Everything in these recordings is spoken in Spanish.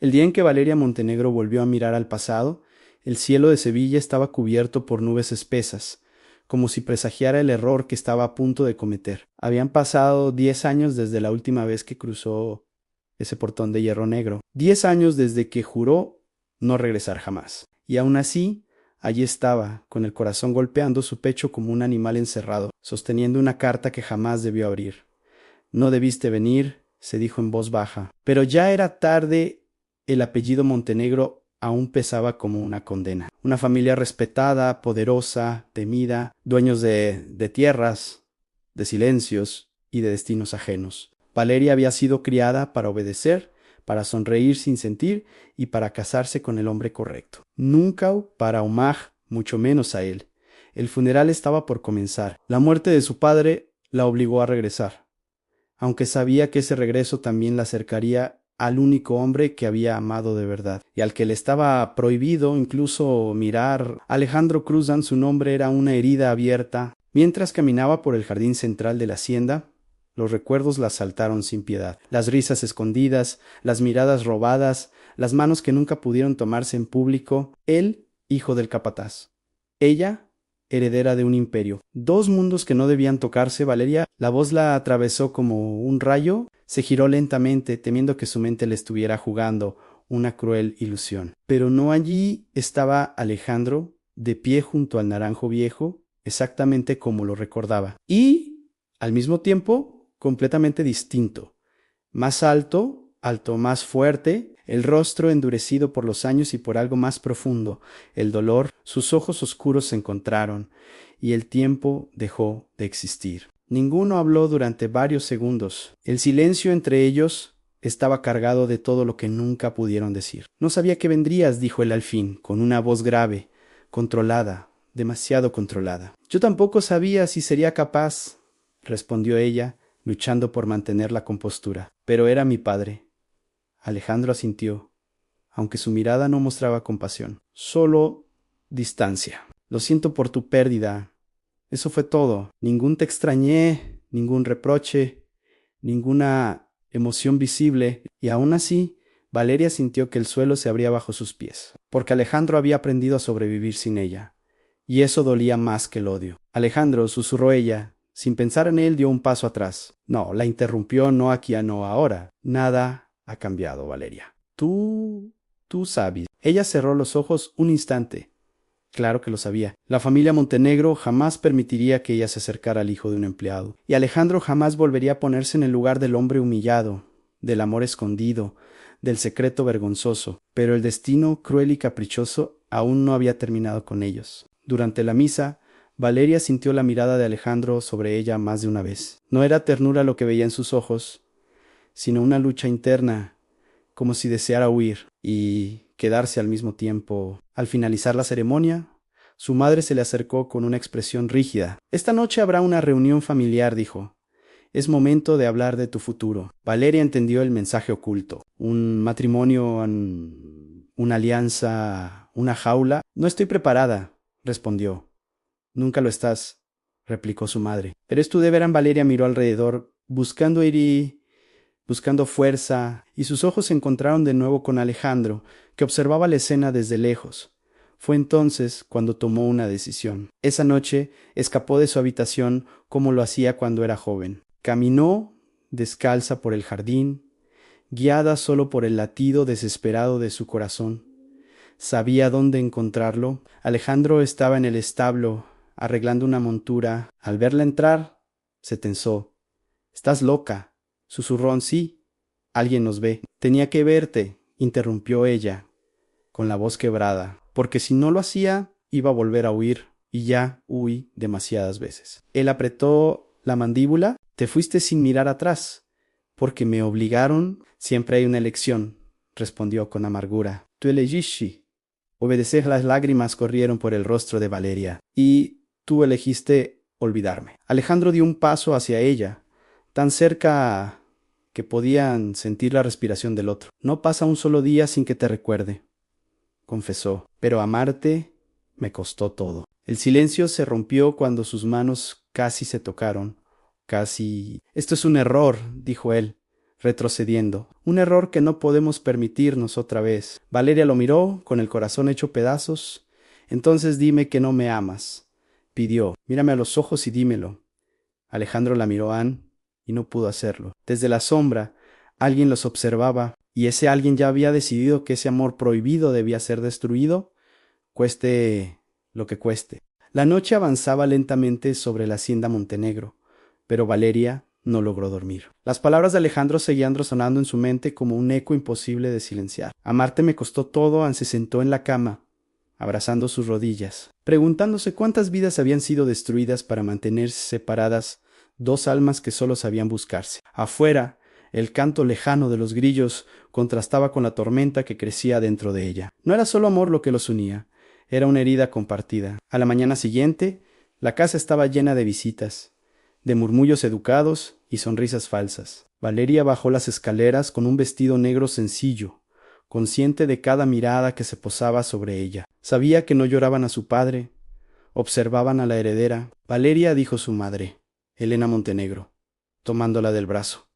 El día en que Valeria Montenegro volvió a mirar al pasado, el cielo de Sevilla estaba cubierto por nubes espesas, como si presagiara el error que estaba a punto de cometer. Habían pasado 10 años desde la última vez que cruzó ese portón de hierro negro. 10 años desde que juró no regresar jamás. Y aún así, allí estaba, con el corazón golpeando su pecho como un animal encerrado, sosteniendo una carta que jamás debió abrir. No debiste venir, se dijo en voz baja. Pero ya era tarde. El apellido Montenegro aún pesaba como una condena. Una familia respetada, poderosa, temida, dueños de tierras, de silencios y de destinos ajenos. Valeria había sido criada para obedecer, para sonreír sin sentir y para casarse con el hombre correcto. Nunca para Omar, mucho menos a él. El funeral estaba por comenzar. La muerte de su padre la obligó a regresar, aunque sabía que ese regreso también la acercaría al único hombre que había amado de verdad, y al que le estaba prohibido incluso mirar. Alejandro Cruzan, su nombre, era una herida abierta. Mientras caminaba por el jardín central de la hacienda, los recuerdos la asaltaron sin piedad. Las risas escondidas, las miradas robadas, las manos que nunca pudieron tomarse en público. Él, hijo del capataz. Ella, heredera de un imperio. Dos mundos que no debían tocarse. Valeria, la voz la atravesó como un rayo. Se giró lentamente, temiendo que su mente le estuviera jugando una cruel ilusión. Pero no allí estaba Alejandro, de pie junto al naranjo viejo, exactamente como lo recordaba. Y, al mismo tiempo, completamente distinto. Más alto, más fuerte, el rostro endurecido por los años y por algo más profundo, el dolor. Sus ojos oscuros se encontraron, y el tiempo dejó de existir. Ninguno habló durante varios segundos. El silencio entre ellos estaba cargado de todo lo que nunca pudieron decir. No sabía que vendrías, dijo él al fin, con una voz grave, controlada, demasiado controlada. Yo tampoco sabía si sería capaz, respondió ella, luchando por mantener la compostura. Pero era mi padre. Alejandro asintió, aunque su mirada no mostraba compasión, solo distancia. Lo siento por tu pérdida. Eso fue todo. Ningún te extrañé, ningún reproche, ninguna emoción visible, y aún así, Valeria sintió que el suelo se abría bajo sus pies, porque Alejandro había aprendido a sobrevivir sin ella, y eso dolía más que el odio. Alejandro, susurró ella, sin pensar en él dio un paso atrás. No, la interrumpió, no aquí, no ahora. Nada ha cambiado, Valeria. Tú sabes. Ella cerró los ojos un instante. Claro que lo sabía. La familia Montenegro jamás permitiría que ella se acercara al hijo de un empleado. Y Alejandro jamás volvería a ponerse en el lugar del hombre humillado, del amor escondido, del secreto vergonzoso. Pero el destino cruel y caprichoso aún no había terminado con ellos. Durante la misa, Valeria sintió la mirada de Alejandro sobre ella más de una vez. No era ternura lo que veía en sus ojos, sino una lucha interna, como si deseara huir y quedarse al mismo tiempo. Al finalizar la ceremonia, su madre se le acercó con una expresión rígida. Esta noche habrá una reunión familiar, dijo. Es momento de hablar de tu futuro. Valeria entendió el mensaje oculto. Un matrimonio, una alianza, una jaula. No estoy preparada, respondió. Nunca lo estás, replicó su madre. Pero es tu deber. Valeria miró alrededor, buscando fuerza, y sus ojos se encontraron de nuevo con Alejandro, que observaba la escena desde lejos. Fue entonces cuando tomó una decisión. Esa noche escapó de su habitación como lo hacía cuando era joven. Caminó descalza por el jardín, guiada solo por el latido desesperado de su corazón. Sabía dónde encontrarlo. Alejandro estaba en el establo, arreglando una montura. Al verla entrar, se tensó. «Estás loca», susurró. «Sí, alguien nos ve». «Tenía que verte», interrumpió ella, con la voz quebrada, «porque si no lo hacía, iba a volver a huir, y ya huí demasiadas veces». Él apretó la mandíbula. «Te fuiste sin mirar atrás». «Porque me obligaron». «Siempre hay una elección», respondió con amargura. «Tú elegiste». Obedecer. Las lágrimas corrieron por el rostro de Valeria. «Y tú elegiste olvidarme». Alejandro dio un paso hacia ella, tan cerca que podían sentir la respiración del otro. «No pasa un solo día sin que te recuerde», confesó. «Pero amarte me costó todo». El silencio se rompió cuando sus manos casi se tocaron. Casi. «Esto es un error», dijo él. retrocediendo. Un error que no podemos permitirnos otra vez. Valeria lo miró, con el corazón hecho pedazos. Entonces dime que no me amas, pidió. Mírame a los ojos y dímelo. Alejandro la miró a Anne y no pudo hacerlo. Desde la sombra, alguien los observaba, y ese alguien ya había decidido que ese amor prohibido debía ser destruido, cueste lo que cueste. La noche avanzaba lentamente sobre la hacienda Montenegro, pero Valeria no logró dormir. Las palabras de Alejandro seguían resonando en su mente como un eco imposible de silenciar. Amarte me costó todo. Anne se sentó en la cama, abrazando sus rodillas, preguntándose cuántas vidas habían sido destruidas para mantenerse separadas dos almas que solo sabían buscarse. Afuera, el canto lejano de los grillos contrastaba con la tormenta que crecía dentro de ella. No era solo amor lo que los unía, era una herida compartida. A la mañana siguiente, la casa estaba llena de visitas, de murmullos educados y sonrisas falsas. Valeria bajó las escaleras con un vestido negro sencillo, consciente de cada mirada que se posaba sobre ella. Sabía que no lloraban a su padre, observaban a la heredera. Valeria, dijo su madre, Elena Montenegro, tomándola del brazo.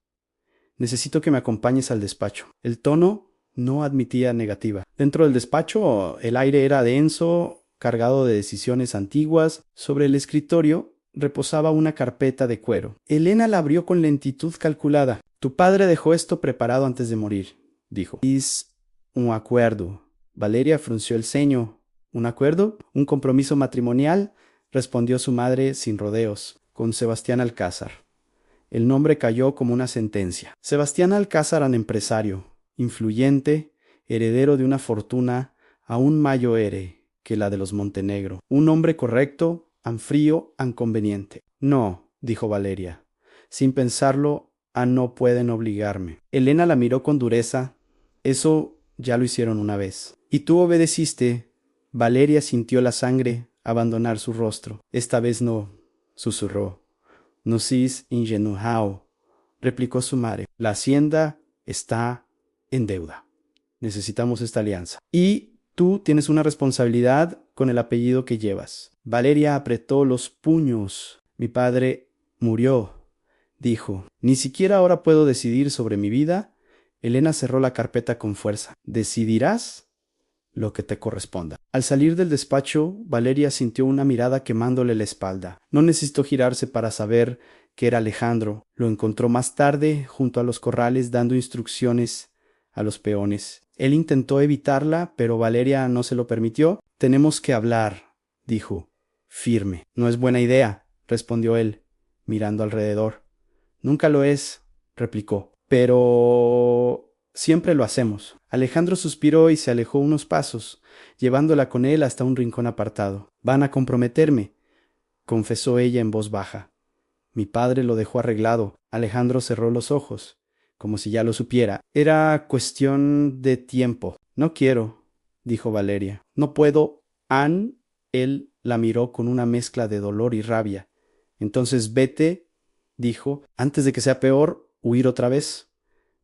Necesito que me acompañes al despacho. El tono no admitía negativa. Dentro del despacho el aire era denso, cargado de decisiones antiguas. Sobre el escritorio reposaba una carpeta de cuero. Elena la abrió con lentitud calculada. Tu padre dejó esto preparado antes de morir, dijo. Es un acuerdo. Valeria frunció el ceño. ¿Un acuerdo? ¿Un compromiso matrimonial? Respondió su madre sin rodeos. Con Sebastián Alcázar. El nombre cayó como una sentencia. Sebastián Alcázar era empresario, influyente, heredero de una fortuna aún mayor que la de los Montenegro. Un hombre correcto, tan frío, tan conveniente. No, dijo Valeria. Sin pensarlo, no pueden obligarme. Elena la miró con dureza. Eso ya lo hicieron una vez. Y tú obedeciste. Valeria sintió la sangre abandonar su rostro. Esta vez no, susurró. No seas ingenuo, replicó su madre. La hacienda está en deuda. Necesitamos esta alianza. Y tú tienes una responsabilidad con el apellido que llevas. Valeria apretó los puños. Mi padre murió, dijo. Ni siquiera ahora puedo decidir sobre mi vida. Elena cerró la carpeta con fuerza. ¿Decidirás? Lo que te corresponda. Al salir del despacho, Valeria sintió una mirada quemándole la espalda. No necesitó girarse para saber que era Alejandro. Lo encontró más tarde junto a los corrales dando instrucciones a los peones. Él intentó evitarla, pero Valeria no se lo permitió. Tenemos que hablar, dijo, firme. No es buena idea, respondió él, mirando alrededor. Nunca lo es, replicó. Pero siempre lo hacemos. Alejandro suspiró y se alejó unos pasos, llevándola con él hasta un rincón apartado. Van a comprometerme, confesó ella en voz baja. Mi padre lo dejó arreglado. Alejandro cerró los ojos, como si ya lo supiera. Era cuestión de tiempo. No quiero, dijo Valeria. No puedo. Anne, él la miró con una mezcla de dolor y rabia. Entonces vete, dijo, antes de que sea peor, huir otra vez.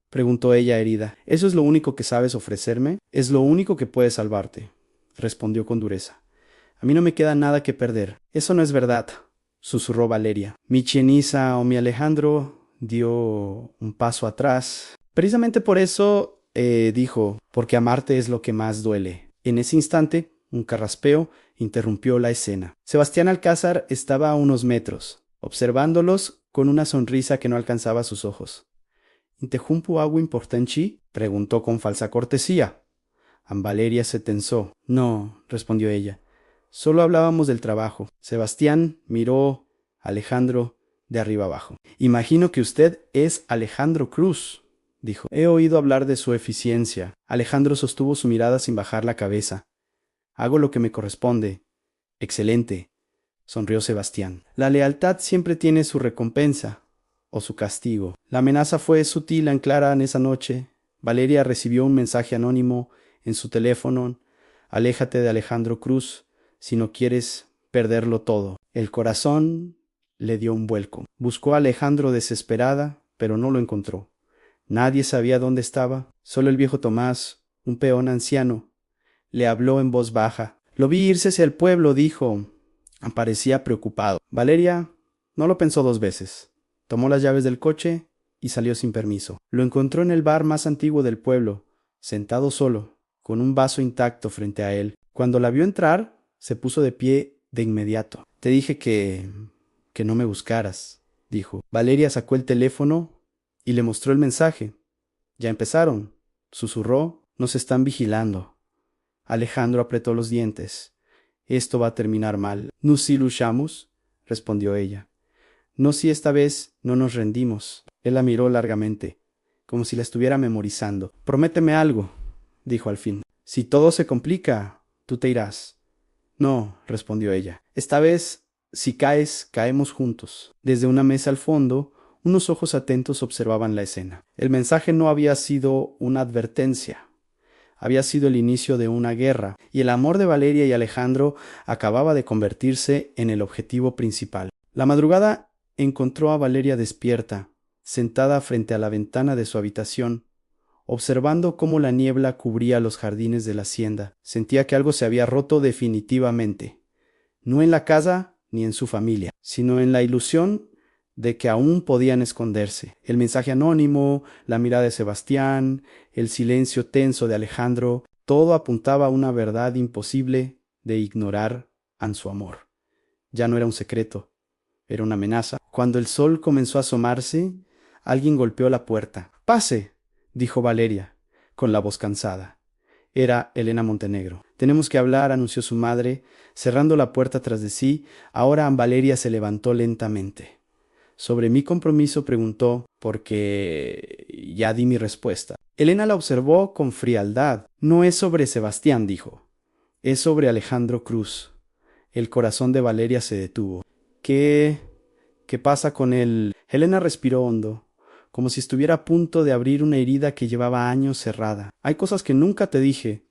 Preguntó ella herida. ¿Eso es lo único que sabes ofrecerme? Es lo único que puede salvarte, respondió con dureza. A mí no me queda nada que perder. Eso no es verdad, susurró Valeria. Mi Cheniza o mi Alejandro dio un paso atrás. Precisamente por eso, dijo, porque amarte es lo que más duele. En ese instante, un carraspeo interrumpió la escena. Sebastián Alcázar estaba a unos metros, observándolos con una sonrisa que no alcanzaba sus ojos. —¿Interrumpo algo importante? —preguntó con falsa cortesía. Valeria se tensó. —No —respondió ella—, solo hablábamos del trabajo. Sebastián miró a Alejandro de arriba abajo. —Imagino que usted es Alejandro Cruz —dijo—. He oído hablar de su eficiencia. Alejandro sostuvo su mirada sin bajar la cabeza. —Hago lo que me corresponde. —Excelente —sonrió Sebastián—. La lealtad siempre tiene su recompensa. O su castigo. La amenaza fue sutil y clara en esa noche. Valeria recibió un mensaje anónimo en su teléfono. Aléjate de Alejandro Cruz si no quieres perderlo todo. El corazón le dio un vuelco. Buscó a Alejandro desesperada, pero no lo encontró. Nadie sabía dónde estaba. Solo el viejo Tomás, un peón anciano, le habló en voz baja. Lo vi irse hacia el pueblo, dijo. Parecía preocupado. Valeria no lo pensó dos veces. Tomó las llaves del coche y salió sin permiso. Lo encontró en el bar más antiguo del pueblo, sentado solo, con un vaso intacto frente a él. Cuando la vio entrar, se puso de pie de inmediato. Te dije que no me buscaras, dijo. Valeria sacó el teléfono y le mostró el mensaje. Ya empezaron, susurró. Nos están vigilando. Alejandro apretó los dientes. Esto va a terminar mal. «No si luchamos», respondió ella. «No si esta vez no nos rendimos». Él la miró largamente, como si la estuviera memorizando. «Prométeme algo», dijo al fin. «Si todo se complica, tú te irás». «No», respondió ella. «Esta vez, si caes, caemos juntos». Desde una mesa al fondo, unos ojos atentos observaban la escena. El mensaje no había sido una advertencia. Había sido el inicio de una guerra, y el amor de Valeria y Alejandro acababa de convertirse en el objetivo principal. La madrugada encontró a Valeria despierta, sentada frente a la ventana de su habitación, observando cómo la niebla cubría los jardines de la hacienda. Sentía que algo se había roto definitivamente, no en la casa ni en su familia, sino en la ilusión de que aún podían esconderse. El mensaje anónimo, la mirada de Sebastián, el silencio tenso de Alejandro, todo apuntaba a una verdad imposible de ignorar en su amor. Ya no era un secreto, era una amenaza. Cuando el sol comenzó a asomarse, alguien golpeó la puerta. «Pase», dijo Valeria, con la voz cansada. Era Elena Montenegro. «Tenemos que hablar», anunció su madre, cerrando la puerta tras de sí. Ahora Valeria se levantó lentamente. «Sobre mi compromiso», preguntó, «porque ya di mi respuesta». Elena la observó con frialdad. «No es sobre Sebastián», dijo. «Es sobre Alejandro Cruz». El corazón de Valeria se detuvo. ¿Qué pasa con él?» Elena respiró hondo, como si estuviera a punto de abrir una herida que llevaba años cerrada. «Hay cosas que nunca te dije».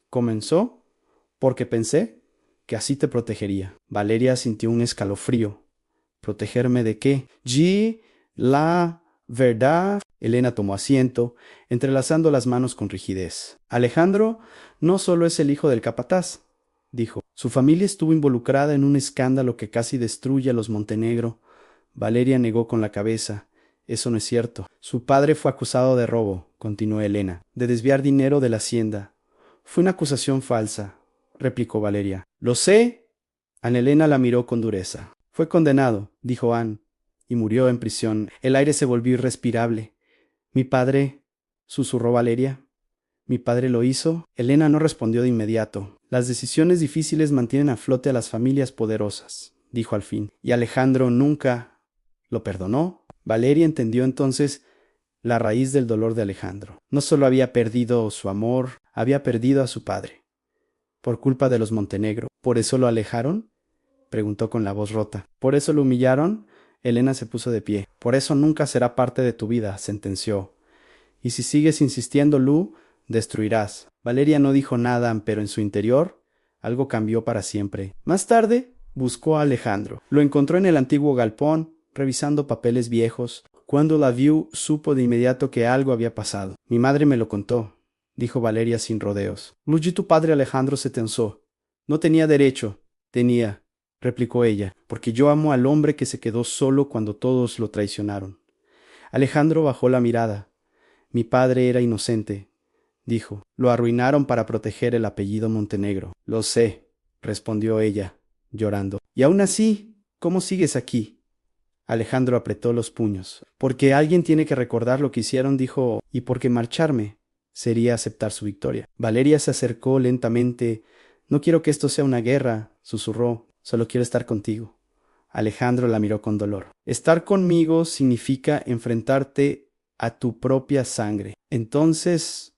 Comenzó porque pensé que así te protegería. Valeria sintió un escalofrío. ¿Protegerme de qué? La verdad. Elena tomó asiento, entrelazando las manos con rigidez. «Alejandro no solo es el hijo del capataz», dijo. «Su familia estuvo involucrada en un escándalo que casi destruye a los Montenegro». Valeria negó con la cabeza. «Eso no es cierto». «Su padre fue acusado de robo», continuó Elena, «de desviar dinero de la hacienda». «Fue una acusación falsa», replicó Valeria. «Lo sé». Ana Elena la miró con dureza. «Fue condenado», dijo Anne, «y murió en prisión». El aire se volvió irrespirable. «Mi padre», susurró Valeria. «¿Mi padre lo hizo?» Elena no respondió de inmediato. «Las decisiones difíciles mantienen a flote a las familias poderosas», dijo al fin. «¿Y Alejandro nunca lo perdonó?» Valeria entendió entonces la raíz del dolor de Alejandro. No solo había perdido su amor, había perdido a su padre. ¿Por culpa de los Montenegro? ¿Por eso lo alejaron?, preguntó con la voz rota. ¿Por eso lo humillaron? Elena se puso de pie. «Por eso nunca será parte de tu vida», sentenció. «Y si sigues insistiendo, Lu, destruirás». Valeria no dijo nada, pero en su interior algo cambió para siempre. Más tarde buscó a Alejandro. Lo encontró en el antiguo galpón, revisando papeles viejos. Cuando la vio, supo de inmediato que algo había pasado. «Mi madre me lo contó», dijo Valeria sin rodeos. «Luigi, tu padre Alejandro se tensó. No tenía derecho». «Tenía», replicó ella, «porque yo amo al hombre que se quedó solo cuando todos lo traicionaron». Alejandro bajó la mirada. «Mi padre era inocente», dijo. «Lo arruinaron para proteger el apellido Montenegro». «Lo sé», respondió ella, llorando. «Y aún así, ¿cómo sigues aquí?» Alejandro apretó los puños. «Porque alguien tiene que recordar lo que hicieron», dijo, «y porque marcharme sería aceptar su victoria». Valeria se acercó lentamente. «No quiero que esto sea una guerra», susurró. «Solo quiero estar contigo». Alejandro la miró con dolor. «Estar conmigo significa enfrentarte a tu propia sangre. Entonces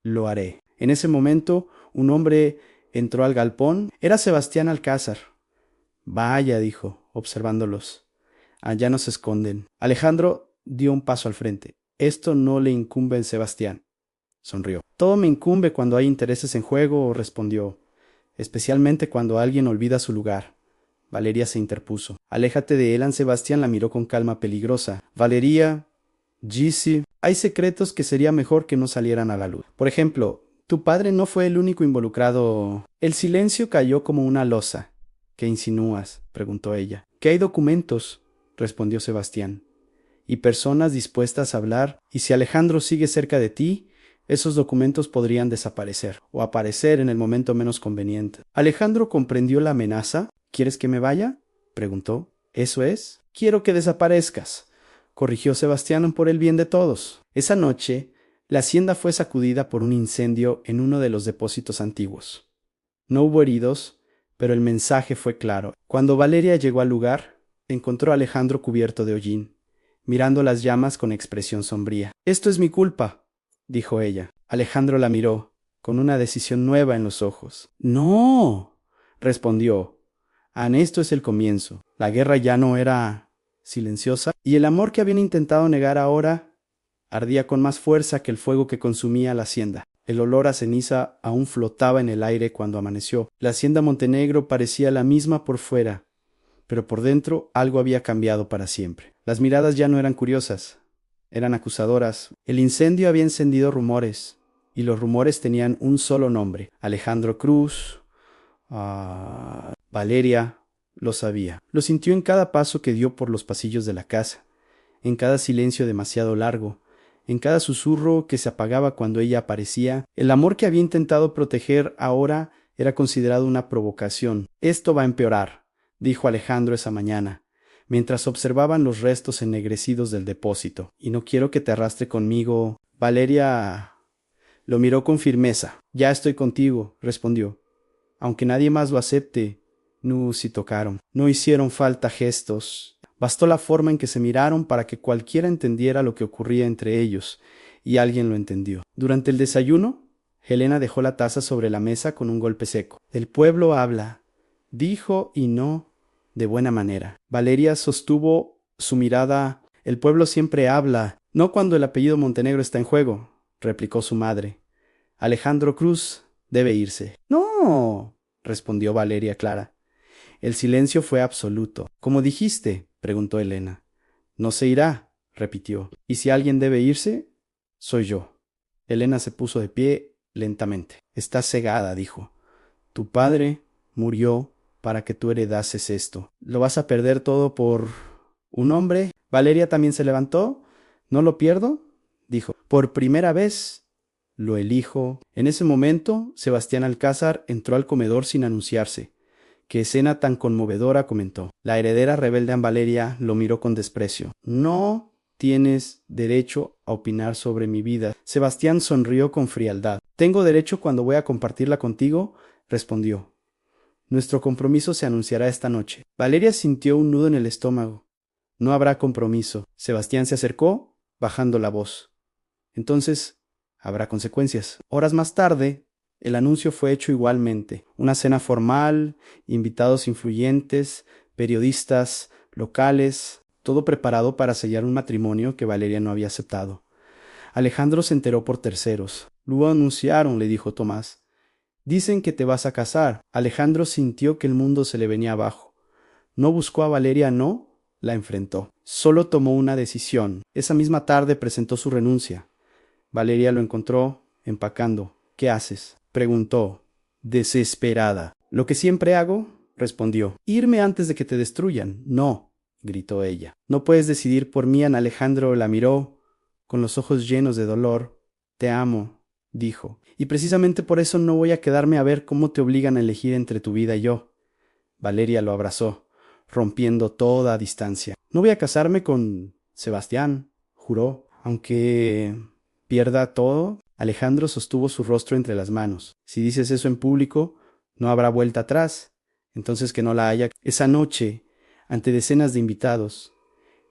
lo haré». En ese momento, un hombre entró al galpón. Era Sebastián Alcázar. «Vaya», dijo, observándolos. «Allá nos esconden». Alejandro dio un paso al frente. «Esto no le incumbe a Sebastián», sonrió. «Todo me incumbe cuando hay intereses en juego», respondió. «Especialmente cuando alguien olvida su lugar». Valeria se interpuso. «Aléjate de él». Sebastián la miró con calma peligrosa. «Valeria, Gizzy, hay secretos que sería mejor que no salieran a la luz. Por ejemplo, tu padre no fue el único involucrado». El silencio cayó como una losa. «¿Qué insinúas?», preguntó ella. «Que hay documentos», respondió Sebastián. y personas dispuestas a hablar, y si Alejandro sigue cerca de ti, esos documentos podrían desaparecer o aparecer en el momento menos conveniente. Alejandro comprendió la amenaza. ¿Quieres que me vaya?, preguntó. Eso es. Quiero que desaparezcas, corrigió Sebastián por el bien de todos. Esa noche, la hacienda fue sacudida por un incendio en uno de los depósitos antiguos. No hubo heridos, pero el mensaje fue claro. Cuando Valeria llegó al lugar, encontró a Alejandro cubierto de hollín, mirando las llamas con expresión sombría. «Esto es mi culpa», dijo ella. Alejandro la miró, con una decisión nueva en los ojos. «No», respondió. «Esto es el comienzo. La guerra ya no era silenciosa, y el amor que habían intentado negar ahora ardía con más fuerza que el fuego que consumía la hacienda. El olor a ceniza aún flotaba en el aire cuando amaneció. La hacienda Montenegro parecía la misma por fuera, pero por dentro algo había cambiado para siempre. Las miradas ya no eran curiosas, eran acusadoras. El incendio había encendido rumores, y los rumores tenían un solo nombre: Alejandro Cruz. Valeria lo sabía. Lo sintió en cada paso que dio por los pasillos de la casa, en cada silencio demasiado largo, en cada susurro que se apagaba cuando ella aparecía. El amor que había intentado proteger ahora era considerado una provocación. «Esto va a empeorar», dijo Alejandro esa mañana, mientras observaban los restos ennegrecidos del depósito. «Y no quiero que te arrastre conmigo». Valeria lo miró con firmeza. «Ya estoy contigo», respondió. «Aunque nadie más lo acepte». No se tocaron. No hicieron falta gestos. Bastó la forma en que se miraron para que cualquiera entendiera lo que ocurría entre ellos, y alguien lo entendió. Durante el desayuno, Helena dejó la taza sobre la mesa con un golpe seco. «El pueblo habla», dijo, y no de buena manera. Valeria sostuvo su mirada. «El pueblo siempre habla, no cuando el apellido Montenegro está en juego», replicó su madre. «Alejandro Cruz debe irse». «No», respondió Valeria clara. El silencio fue absoluto. «¿Cómo dijiste?», preguntó Helena. «No se irá», repitió. «Y si alguien debe irse, soy yo». Helena se puso de pie lentamente. «Estás cegada», dijo. «Tu padre murió para que tú heredases esto. ¿Lo vas a perder todo por un hombre?» Valeria también se levantó. «¿No lo pierdo?», dijo. «Por primera vez lo elijo». En ese momento, Sebastián Alcázar entró al comedor sin anunciarse. «Qué escena tan conmovedora», comentó. La heredera rebelde en Valeria lo miró con desprecio. «No tienes derecho a opinar sobre mi vida». Sebastián sonrió con frialdad. «Tengo derecho cuando voy a compartirla contigo», respondió. «Nuestro compromiso se anunciará esta noche». Valeria sintió un nudo en el estómago. «No habrá compromiso». Sebastián se acercó, bajando la voz. «Entonces, habrá consecuencias». Horas más tarde, el anuncio fue hecho igualmente. Una cena formal, invitados influyentes, periodistas locales, todo preparado para sellar un matrimonio que Valeria no había aceptado. Alejandro se enteró por terceros. «Lo anunciaron», le dijo Tomás. «Dicen que te vas a casar». Alejandro sintió que el mundo se le venía abajo. No buscó a Valeria, no, la enfrentó. Solo tomó una decisión. Esa misma tarde presentó su renuncia. Valeria lo encontró empacando. «¿Qué haces?», preguntó, desesperada. «Lo que siempre hago», respondió. «Irme antes de que te destruyan». «No», gritó ella. «No puedes decidir por mí». Alejandro la miró con los ojos llenos de dolor. «Te amo», dijo. «Y precisamente por eso no voy a quedarme a ver cómo te obligan a elegir entre tu vida y yo». Valeria lo abrazó, rompiendo toda distancia. «No voy a casarme con Sebastián», juró. «Aunque pierda todo». Alejandro sostuvo su rostro entre las manos. «Si dices eso en público, no habrá vuelta atrás. Entonces que no la haya». Esa noche, ante decenas de invitados,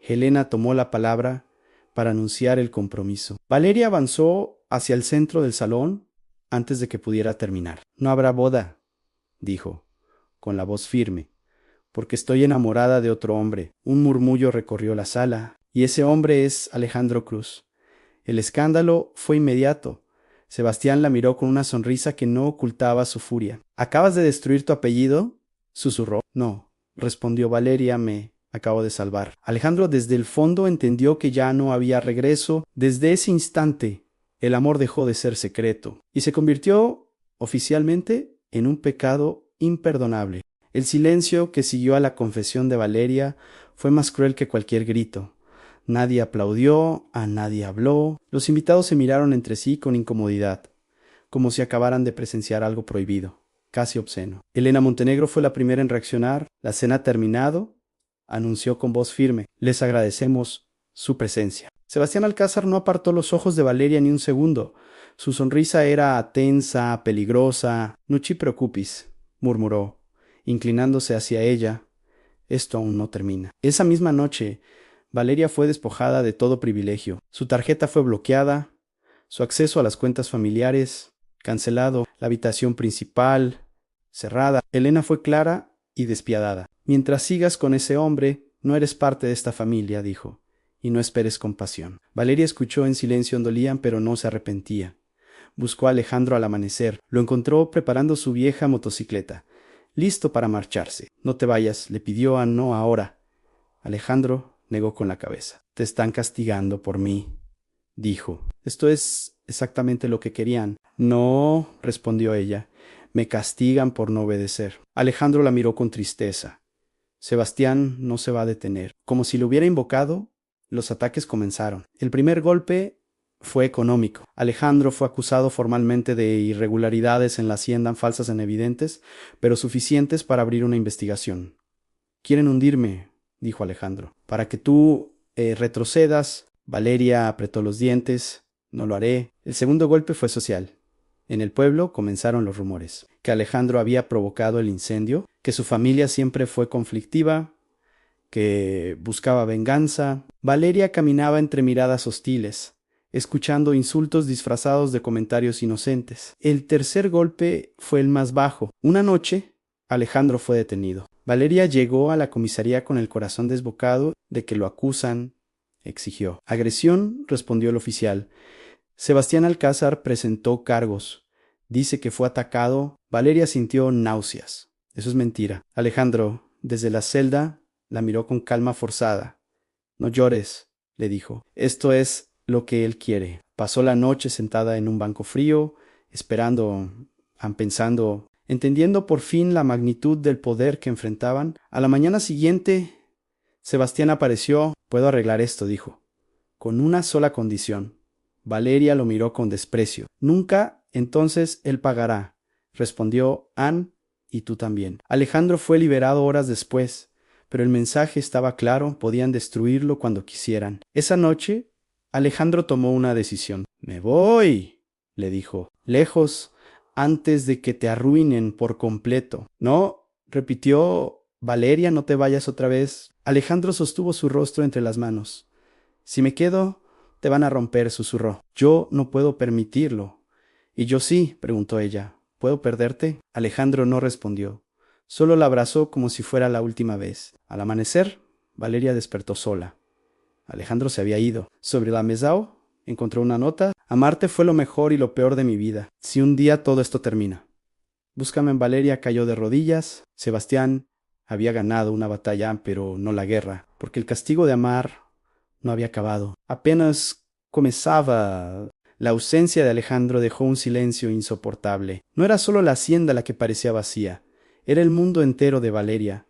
Helena tomó la palabra para anunciar el compromiso. Valeria avanzó hacia el centro del salón antes de que pudiera terminar. «No habrá boda», dijo, con la voz firme, «porque estoy enamorada de otro hombre». Un murmullo recorrió la sala, y ese hombre es Alejandro Cruz. El escándalo fue inmediato. Sebastián la miró con una sonrisa que no ocultaba su furia. «¿Acabas de destruir tu apellido?», susurró. «No», respondió Valeria, «me acabo de salvar». Alejandro desde el fondo entendió que ya no había regreso. Desde ese instante, el amor dejó de ser secreto y se convirtió oficialmente en un pecado imperdonable. El silencio que siguió a la confesión de Valeria fue más cruel que cualquier grito. Nadie aplaudió, a nadie habló. Los invitados se miraron entre sí con incomodidad, como si acabaran de presenciar algo prohibido, casi obsceno. Elena Montenegro fue la primera en reaccionar. La cena ha terminado, anunció con voz firme. Les agradecemos su presencia. Sebastián Alcázar no apartó los ojos de Valeria ni un segundo. Su sonrisa era tensa, peligrosa. No te preocupes, murmuró, inclinándose hacia ella. Esto aún no termina. Esa misma noche, Valeria fue despojada de todo privilegio. Su tarjeta fue bloqueada, su acceso a las cuentas familiares cancelado, la habitación principal cerrada. Elena fue clara y despiadada. Mientras sigas con ese hombre, no eres parte de esta familia, dijo, y no esperes compasión. Valeria escuchó en silencio ondolían, pero no se arrepentía. Buscó a Alejandro al amanecer. Lo encontró preparando su vieja motocicleta, listo para marcharse. No te vayas, le pidió. No ahora. Alejandro negó con la cabeza. Te están castigando por mí, dijo. Esto es exactamente lo que querían. No, respondió ella. Me castigan por no obedecer. Alejandro la miró con tristeza. Sebastián no se va a detener. Como si lo hubiera invocado, los ataques comenzaron. El primer golpe fue económico. Alejandro fue acusado formalmente de irregularidades en la hacienda, falsas en evidentes, pero suficientes para abrir una investigación. Quieren hundirme, dijo Alejandro, para que tú retrocedas. Valeria apretó los dientes. No lo haré. El segundo golpe fue social. En el pueblo comenzaron los rumores, que Alejandro había provocado el incendio, que su familia siempre fue conflictiva, que buscaba venganza. Valeria caminaba entre miradas hostiles, escuchando insultos disfrazados de comentarios inocentes. El tercer golpe fue el más bajo. Una noche, Alejandro fue detenido. Valeria llegó a la comisaría con el corazón desbocado. De que lo acusan, exigió. Agresión, respondió el oficial. Sebastián Alcázar presentó cargos. Dice que fue atacado. Valeria sintió náuseas. Eso es mentira. Alejandro, desde la celda, la miró con calma forzada. No llores, le dijo. Esto es lo que él quiere. Pasó la noche sentada en un banco frío, esperando, pensando, entendiendo por fin la magnitud del poder que enfrentaban. A la mañana siguiente, Sebastián apareció. Puedo arreglar esto, dijo, con una sola condición. Valeria lo miró con desprecio. Nunca, entonces él pagará, respondió Anne, y tú también. Alejandro fue liberado horas después, pero el mensaje estaba claro, podían destruirlo cuando quisieran. Esa noche, Alejandro tomó una decisión. Me voy, le dijo, lejos, antes de que te arruinen por completo. No, repitió Valeria, no te vayas otra vez. Alejandro sostuvo su rostro entre las manos. Si me quedo, te van a romper, susurró. Yo no puedo permitirlo. ¿Y yo sí? Preguntó ella. ¿Puedo perderte? Alejandro no respondió. Solo la abrazó como si fuera la última vez. Al amanecer, Valeria despertó sola. Alejandro se había ido. Sobre la mesa encontró una nota. Amarte fue lo mejor y lo peor de mi vida. Si un día todo esto termina. Búscame en. Valeria cayó de rodillas. Sebastián había ganado una batalla, pero no la guerra, porque el castigo de amar no había acabado. Apenas comenzaba. La ausencia de Alejandro dejó un silencio insoportable. No era solo la hacienda la que parecía vacía, era el mundo entero de Valeria.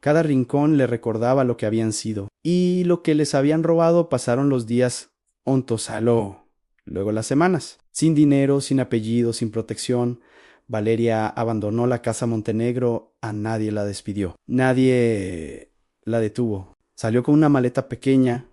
Cada rincón le recordaba lo que habían sido, y lo que les habían robado. Pasaron los días ontosaló, luego las semanas. Sin dinero, sin apellido, sin protección, Valeria abandonó la casa Montenegro. A nadie la despidió. Nadie la detuvo. Salió con una maleta pequeña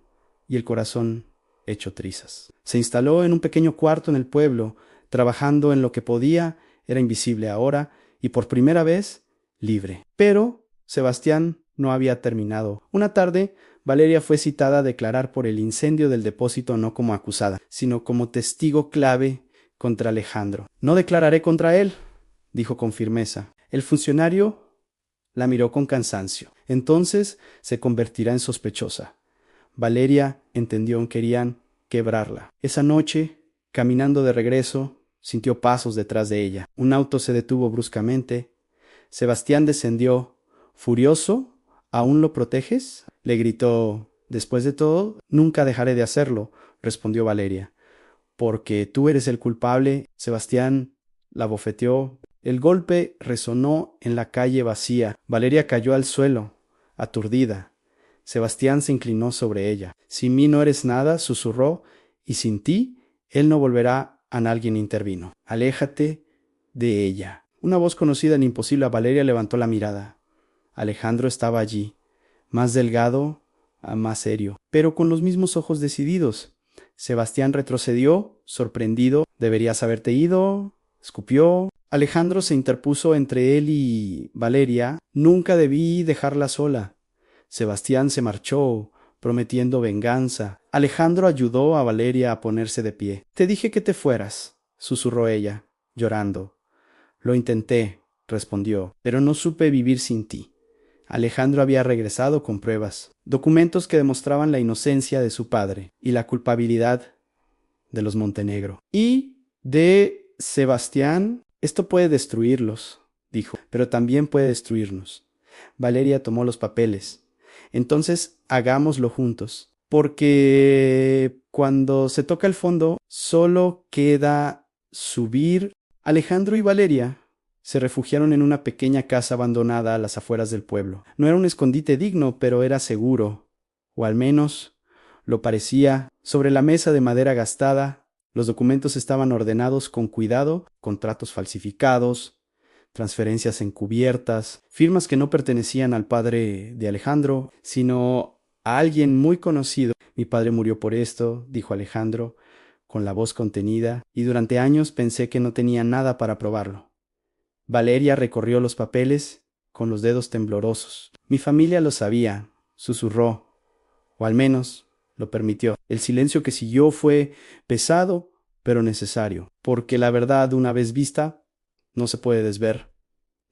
y el corazón hecho trizas. Se instaló en un pequeño cuarto en el pueblo, trabajando en lo que podía. Era invisible ahora y por primera vez libre. Pero Sebastián no había terminado. Una tarde, Valeria fue citada a declarar por el incendio del depósito, no como acusada, sino como testigo clave contra Alejandro. No declararé contra él, dijo con firmeza. El funcionario la miró con cansancio. Entonces se convertirá en sospechosa. Valeria entendió que querían quebrarla. Esa noche, caminando de regreso, sintió pasos detrás de ella. Un auto se detuvo bruscamente. Sebastián descendió. Furioso, ¿aún lo proteges?, le gritó. Después de todo, nunca dejaré de hacerlo, respondió Valeria. Porque tú eres el culpable. Sebastián la bofeteó. El golpe resonó en la calle vacía. Valeria cayó al suelo, aturdida. Sebastián se inclinó sobre ella. Sin mí no eres nada, susurró, y sin ti, él no volverá. Alguien intervino. Aléjate de ella. Una voz conocida en imposible a Valeria levantó la mirada. Alejandro estaba allí, más delgado, más serio, pero con los mismos ojos decididos. Sebastián retrocedió, sorprendido. ¿Deberías haberte ido? Escupió. Alejandro se interpuso entre él y Valeria. Nunca debí dejarla sola. Sebastián se marchó, prometiendo venganza. Alejandro ayudó a Valeria a ponerse de pie. Te dije que te fueras, susurró ella, llorando. Lo intenté, respondió, pero no supe vivir sin ti. Alejandro había regresado con pruebas, documentos que demostraban la inocencia de su padre y la culpabilidad de los Montenegro. Y de Sebastián, esto puede destruirlos, dijo, pero también puede destruirnos. Valeria tomó los papeles. Entonces hagámoslo juntos, porque cuando se toca el fondo, solo queda subir. Alejandro y Valeria se refugiaron en una pequeña casa abandonada a las afueras del pueblo. No era un escondite digno, pero era seguro, o al menos lo parecía. Sobre la mesa de madera gastada, los documentos estaban ordenados con cuidado, contratos falsificados, transferencias encubiertas, firmas que no pertenecían al padre de Alejandro, sino a alguien muy conocido. Mi padre murió por esto, dijo Alejandro, con la voz contenida, y durante años pensé que no tenía nada para probarlo. Valeria recorrió los papeles con los dedos temblorosos. Mi familia lo sabía, susurró, o al menos lo permitió. El silencio que siguió fue pesado, pero necesario, porque la verdad, una vez vista, no se puede desver.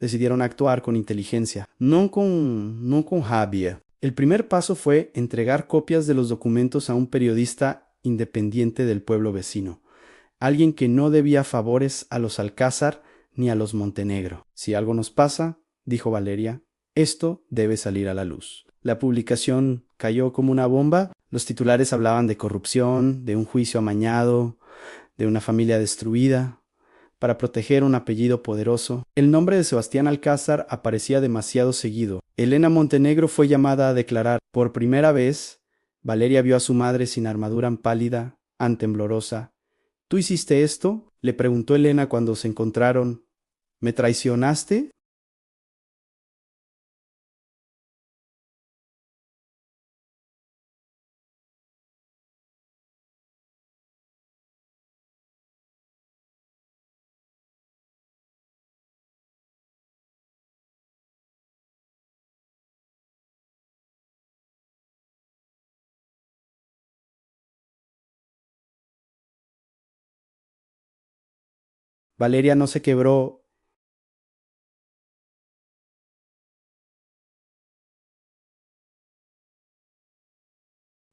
Decidieron actuar con inteligencia, no con rabia. El primer paso fue entregar copias de los documentos a un periodista independiente del pueblo vecino, alguien que no debía favores a los Alcázar ni a los Montenegro. Si algo nos pasa, dijo Valeria, esto debe salir a la luz. La publicación cayó como una bomba. Los titulares hablaban de corrupción, de un juicio amañado, de una familia destruida para proteger un apellido poderoso. El nombre de Sebastián Alcázar aparecía demasiado seguido. Elena Montenegro fue llamada a declarar. Por primera vez, Valeria vio a su madre sin armadura, pálida, temblorosa. ¿Tú hiciste esto?, le preguntó Elena cuando se encontraron. ¿Me traicionaste? Valeria no se quebró,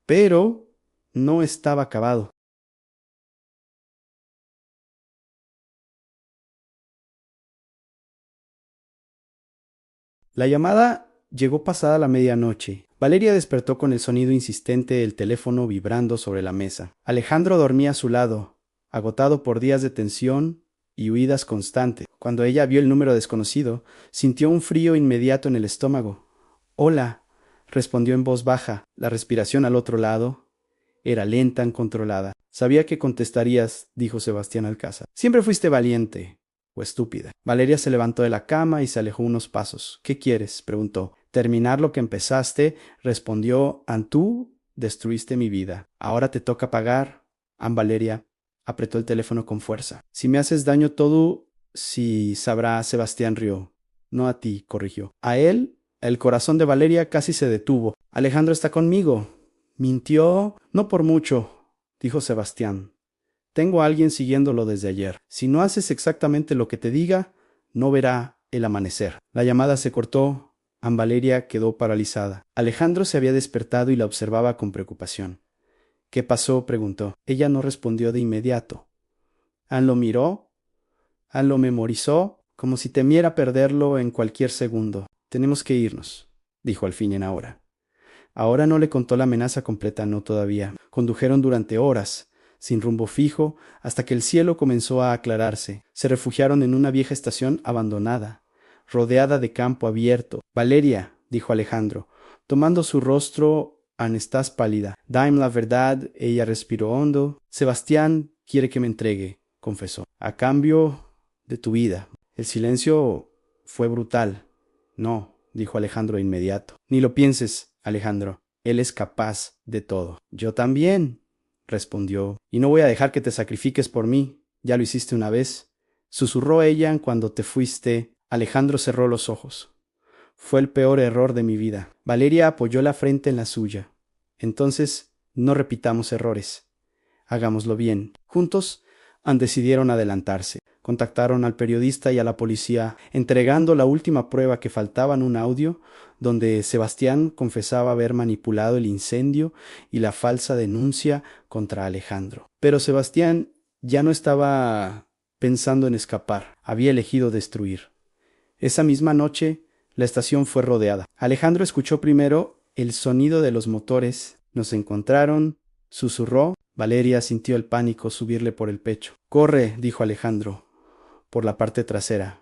pero no estaba acabado. La llamada llegó pasada la medianoche. Valeria despertó con el sonido insistente del teléfono vibrando sobre la mesa. Alejandro dormía a su lado, agotado por días de tensión y huidas constantes. Cuando ella vio el número desconocido, sintió un frío inmediato en el estómago. Hola, respondió en voz baja. La respiración al otro lado era lenta y controlada. Sabía que contestarías, dijo Sebastián Alcázar. Siempre fuiste valiente o estúpida. Valeria se levantó de la cama y se alejó unos pasos. ¿Qué quieres?, preguntó. Terminar lo que empezaste, respondió. Tú destruiste mi vida. Ahora te toca pagar. Valeria apretó el teléfono con fuerza. Si me haces daño, todo sí sabrá. Sebastián rió. No a ti, corrigió. A él. El corazón de Valeria casi se detuvo. Alejandro está conmigo. Mintió. No por mucho, dijo Sebastián. Tengo a alguien siguiéndolo desde ayer. Si no haces exactamente lo que te diga, no verá el amanecer. La llamada se cortó. Valeria quedó paralizada. Alejandro se había despertado y la observaba con preocupación. ¿Qué pasó?, preguntó. Ella no respondió de inmediato. Lo miró. Lo memorizó, como si temiera perderlo en cualquier segundo. Tenemos que irnos, dijo al fin en ahora. Ahora no le contó la amenaza completa, no todavía. Condujeron durante horas, sin rumbo fijo, hasta que el cielo comenzó a aclararse. Se refugiaron en una vieja estación abandonada, rodeada de campo abierto. Valeria, dijo Alejandro, Tomando su rostro, estás pálida. Dime la verdad. Ella respiró hondo. Sebastián quiere que me entregue, confesó, a cambio de tu vida. El silencio fue brutal. No, dijo Alejandro de inmediato. Ni lo pienses, Alejandro. Él es capaz de todo. Yo también, respondió, y no voy a dejar que te sacrifiques por mí. Ya lo hiciste una vez. Susurró ella cuando te fuiste. Alejandro cerró los ojos. Fue el peor error de mi vida. Valeria apoyó la frente en la suya. Entonces, no repitamos errores. Hagámoslo bien. Juntos, decidieron adelantarse. Contactaron al periodista y a la policía, entregando la última prueba que faltaba en un audio donde Sebastián confesaba haber manipulado el incendio y la falsa denuncia contra Alejandro. Pero Sebastián ya no estaba pensando en escapar, había elegido destruir. Esa misma noche, la estación fue rodeada. Alejandro escuchó primero el sonido de los motores. Nos encontraron, susurró. Valeria sintió el pánico subirle por el pecho. «Corre», dijo Alejandro, por la parte trasera.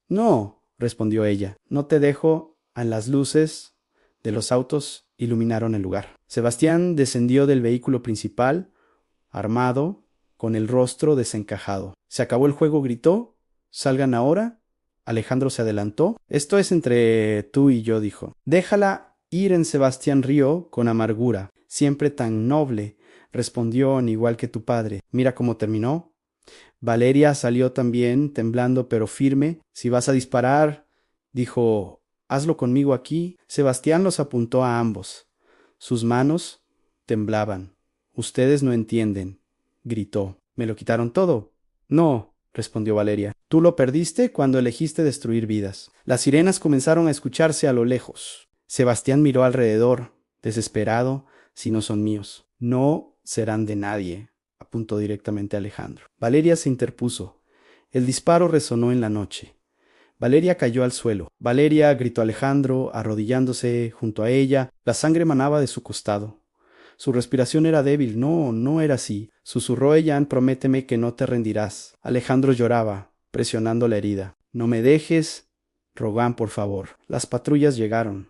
«No», respondió ella, «no te dejo». Las luces de los autos iluminaron el lugar. Sebastián descendió del vehículo principal, armado, con el rostro desencajado. «Se acabó el juego», gritó. «Salgan ahora». Alejandro se adelantó. «Esto es entre tú y yo», dijo. «Déjala ir». En Sebastián rió con amargura. «Siempre tan noble», respondió, «en igual que tu padre. Mira cómo terminó». Valeria salió también, temblando pero firme. «Si vas a disparar», dijo, «hazlo conmigo aquí». Sebastián los apuntó a ambos. Sus manos temblaban. «Ustedes no entienden», gritó. «¿Me lo quitaron todo?» «No», respondió Valeria. «Tú lo perdiste cuando elegiste destruir vidas». Las sirenas comenzaron a escucharse a lo lejos. Sebastián miró alrededor, desesperado. «Si no son míos, no serán de nadie», apuntó directamente a Alejandro. Valeria se interpuso. El disparo resonó en la noche. Valeria cayó al suelo. «Valeria», gritó Alejandro, arrodillándose junto a ella. La sangre manaba de su costado. Su respiración era débil. «No, no era así», susurró ella. «Prométeme que no te rendirás». Alejandro lloraba, presionando la herida. «No me dejes», rogó, «por favor». Las patrullas llegaron.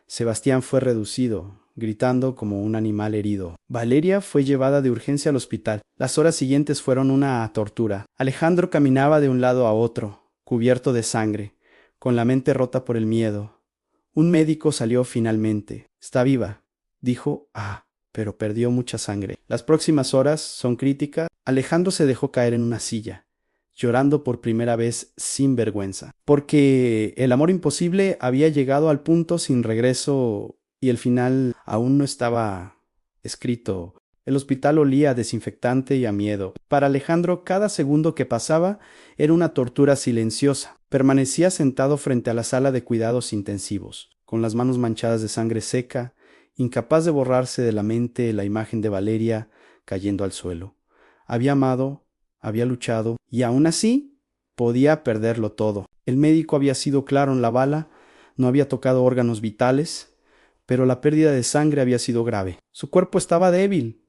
Sebastián fue reducido, gritando como un animal herido. Valeria fue llevada de urgencia al hospital. Las horas siguientes fueron una tortura. Alejandro caminaba de un lado a otro, cubierto de sangre, con la mente rota por el miedo. Un médico salió finalmente. «Está viva», dijo. Pero perdió mucha sangre. Las próximas horas son críticas. Alejandro se dejó caer en una silla, llorando por primera vez sin vergüenza, porque el amor imposible había llegado al punto sin regreso y el final aún no estaba escrito. El hospital olía a desinfectante y a miedo. Para Alejandro, cada segundo que pasaba era una tortura silenciosa. Permanecía sentado frente a la sala de cuidados intensivos, con las manos manchadas de sangre seca, incapaz de borrarse de la mente la imagen de Valeria cayendo al suelo. Había amado, había luchado, y aún así podía perderlo todo. El médico había sido claro en la bala, no había tocado órganos vitales, pero la pérdida de sangre había sido grave. Su cuerpo estaba débil.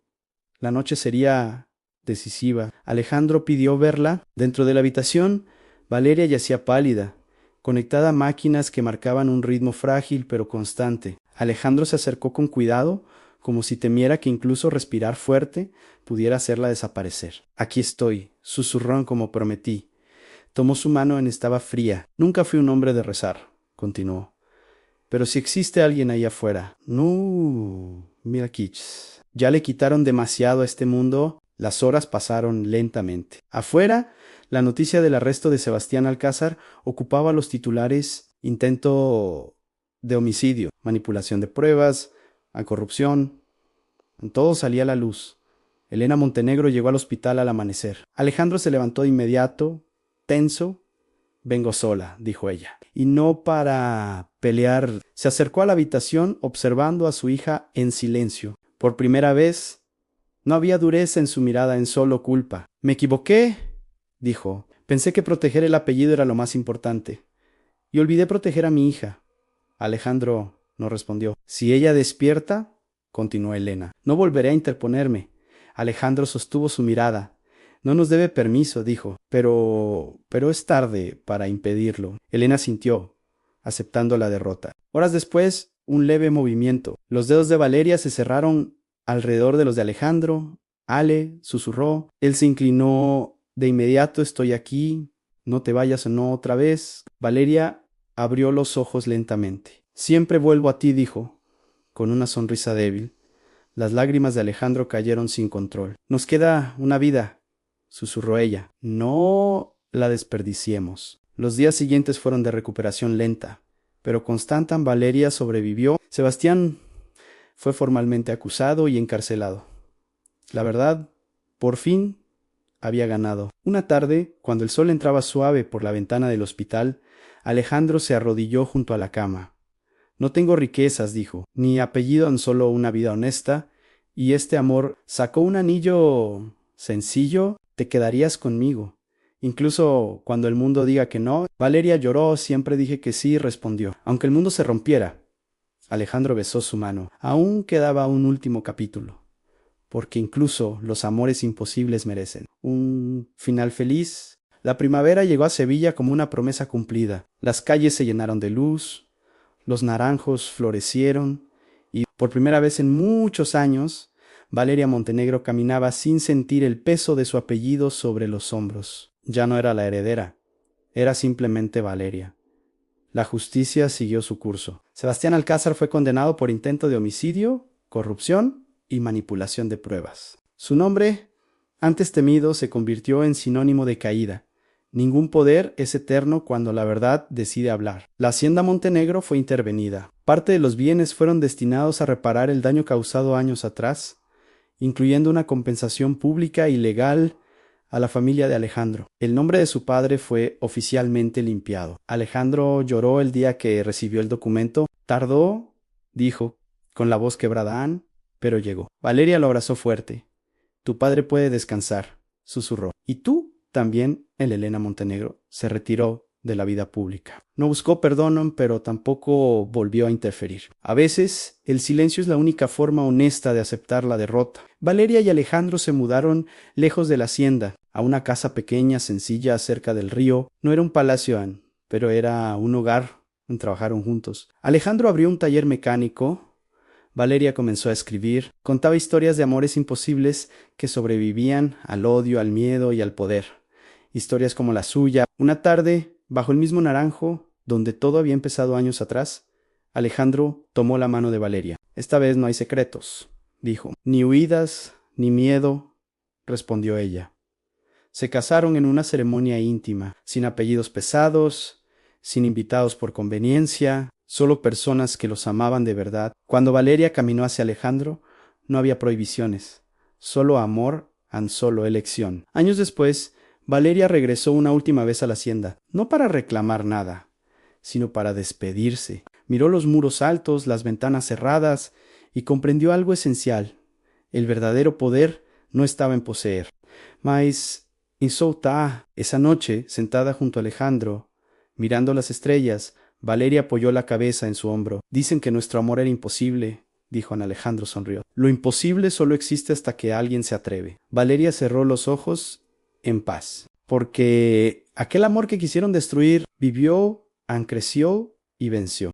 La noche sería decisiva. Alejandro pidió verla. Dentro de la habitación, Valeria yacía pálida, conectada a máquinas que marcaban un ritmo frágil pero constante. Alejandro se acercó con cuidado, como si temiera que incluso respirar fuerte pudiera hacerla desaparecer. «Aquí estoy», susurró como prometí. Tomó su mano. Estaba fría. «Nunca fui un hombre de rezar», continuó. «Pero si existe alguien ahí afuera». «No, mira, Kitsch. Ya le quitaron demasiado a este mundo». Las horas pasaron lentamente. Afuera, la noticia del arresto de Sebastián Alcázar ocupaba los titulares: intento de homicidio, manipulación de pruebas, a corrupción. En todo salía a la luz. Elena Montenegro llegó al hospital al amanecer. Alejandro se levantó de inmediato, tenso. «Vengo sola», dijo ella, «y no para pelear». Se acercó a la habitación observando a su hija en silencio. Por primera vez, no había dureza en su mirada, en solo culpa. «Me equivoqué», dijo. «Pensé que proteger el apellido era lo más importante. Y olvidé proteger a mi hija». Alejandro no respondió. «Si ella despierta», continuó Elena, «no volveré a interponerme». Alejandro sostuvo su mirada. «No nos debe permiso», dijo. Pero es tarde para impedirlo». Elena sintió, aceptando la derrota. Horas después, un leve movimiento. Los dedos de Valeria se cerraron alrededor de los de Alejandro. Ale, susurró. Él se inclinó de inmediato. Estoy aquí. No te vayas o no otra vez. Valeria abrió los ojos lentamente. Siempre vuelvo a ti, dijo, con una sonrisa débil. Las lágrimas de Alejandro cayeron sin control. Nos queda una vida, susurró ella. No la desperdiciemos. Los días siguientes fueron de recuperación lenta, pero Constantan Valeria sobrevivió. Sebastián fue formalmente acusado y encarcelado. La verdad, por fin, había ganado. Una tarde, cuando el sol entraba suave por la ventana del hospital, Alejandro se arrodilló junto a la cama. No tengo riquezas, dijo, ni apellido, en solo una vida honesta, y este amor. Sacó un anillo sencillo. Te quedarías conmigo. Incluso cuando el mundo diga que no. Valeria lloró. Siempre dije que sí, respondió. Aunque el mundo se rompiera. Alejandro besó su mano. Aún quedaba un último capítulo. Porque incluso los amores imposibles merecen un final feliz. La primavera llegó a Sevilla como una promesa cumplida. Las calles se llenaron de luz. Los naranjos florecieron y, por primera vez en muchos años, Valeria Montenegro caminaba sin sentir el peso de su apellido sobre los hombros. Ya no era la heredera, era simplemente Valeria. La justicia siguió su curso. Sebastián Alcázar fue condenado por intento de homicidio, corrupción y manipulación de pruebas. Su nombre, antes temido, se convirtió en sinónimo de caída. Ningún poder es eterno cuando la verdad decide hablar. La hacienda Montenegro fue intervenida. Parte de los bienes fueron destinados a reparar el daño causado años atrás, incluyendo una compensación pública y legal a la familia de Alejandro. El nombre de su padre fue oficialmente limpiado. Alejandro lloró el día que recibió el documento. Tardó, dijo, con la voz quebrada, pero llegó. Valeria lo abrazó fuerte. Tu padre puede descansar, susurró. ¿Y tú? También el Elena Montenegro se retiró de la vida pública. No buscó perdón, pero tampoco volvió a interferir. A veces, el silencio es la única forma honesta de aceptar la derrota. Valeria y Alejandro se mudaron lejos de la hacienda, a una casa pequeña, sencilla, cerca del río. No era un palacio, pero era un hogar. Trabajaron juntos. Alejandro abrió un taller mecánico. Valeria comenzó a escribir. Contaba historias de amores imposibles que sobrevivían al odio, al miedo y al poder. Historias como la suya. Una tarde, bajo el mismo naranjo, donde todo había empezado años atrás, Alejandro tomó la mano de Valeria. Esta vez no hay secretos, dijo. Ni huidas, ni miedo, respondió ella. Se casaron en una ceremonia íntima, sin apellidos pesados, sin invitados por conveniencia, solo personas que los amaban de verdad. Cuando Valeria caminó hacia Alejandro, no había prohibiciones, solo amor, solo elección. Años después, Valeria regresó una última vez a la hacienda, no para reclamar nada, sino para despedirse. Miró los muros altos, las ventanas cerradas, y comprendió algo esencial. El verdadero poder no estaba en poseer. Mas, esa noche, sentada junto a Alejandro, mirando las estrellas, Valeria apoyó la cabeza en su hombro. Dicen que nuestro amor era imposible, dijo Alejandro. Sonrió. Lo imposible solo existe hasta que alguien se atreve. Valeria cerró los ojos en paz, porque aquel amor que quisieron destruir vivió, creció y venció.